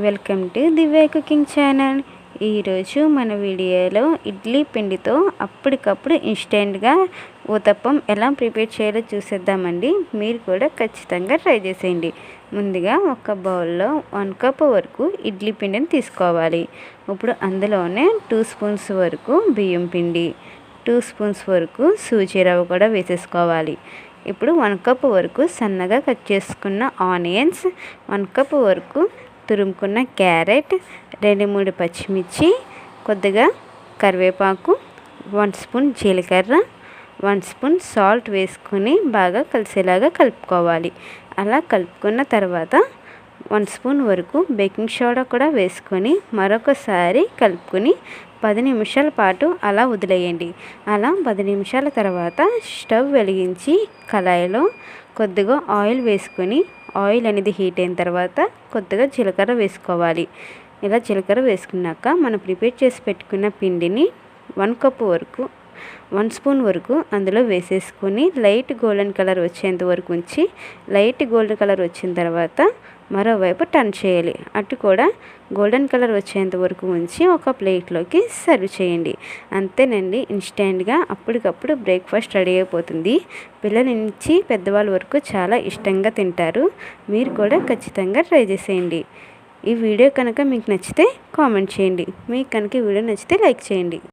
Welcome to Divya cooking channel. ఈరోజు మన వీడియోలో ఇడ్లీ పిండితో అప్పటికప్పుడు ఇన్స్టెంట్గా ఊతప్పం ఎలా ప్రిపేర్ చేయాలో చూసేద్దామండి. మీరు కూడా ఖచ్చితంగా ట్రై చేసేయండి. ముందుగా ఒక బౌల్లో 1 కప్ వరకు ఇడ్లీ పిండిని తీసుకోవాలి. ఇప్పుడు అందులోనే 2 స్పూన్స్ వరకు బియ్యం పిండి, 2 స్పూన్స్ వరకు సూజీ రవ్వ కూడా వేసేసుకోవాలి. ఇప్పుడు 1 కప్ వరకు సన్నగా కట్ చేసుకున్న ఆనియన్స్, 1 కప్ వరకు తురుముకున్న క్యారెట్, 2-3 పచ్చిమిర్చి, కొద్దిగా కరివేపాకు, 1 స్పూన్ జీలకర్ర, 1 స్పూన్ సాల్ట్ వేసుకొని బాగా కలిసేలాగా కలుపుకోవాలి. అలా కలుపుకున్న తర్వాత 1 స్పూన్ వరకు బేకింగ్ సోడా కూడా వేసుకొని మరొకసారి కలుపుకొని 10 నిమిషాల పాటు అలా వదిలేయండి. అలా 10 నిమిషాల తర్వాత స్టవ్ వెలిగించి కళాయిలో కొద్దిగా ఆయిల్ వేసుకొని ఆయిల్ అనేది హీట్ అయిన తర్వాత కొద్దిగా జీలకర్ర వేసుకోవాలి. ఇలా జీలకర్ర వేసుకున్నాక మనం ప్రిపేర్ చేసి పెట్టుకున్న పిండిని 1 కప్ వరకు 1 స్పూన్ వరకు అందులో వేసేసుకొని లైట్ గోల్డెన్ కలర్ వచ్చేంత వరకు ఉంచి, లైట్ గోల్డెన్ కలర్ వచ్చిన తర్వాత మరోవైపు టర్న్ చేయాలి. అటు కూడా గోల్డెన్ కలర్ వచ్చేంత వరకు ఉంచి ఒక ప్లేట్లోకి సర్వ్ చేయండి. అంతేనండి, ఇన్స్టెంట్గా అప్పటికప్పుడు బ్రేక్ఫాస్ట్ రెడీ అయిపోతుంది. పిల్లల నుంచి పెద్దవాళ్ళ వరకు చాలా ఇష్టంగా తింటారు. మీరు కూడా ఖచ్చితంగా ట్రై చేసేయండి. ఈ వీడియో కనుక మీకు నచ్చితే కామెంట్ చేయండి. మీకు కనుక ఈ వీడియో నచ్చితే లైక్ చేయండి.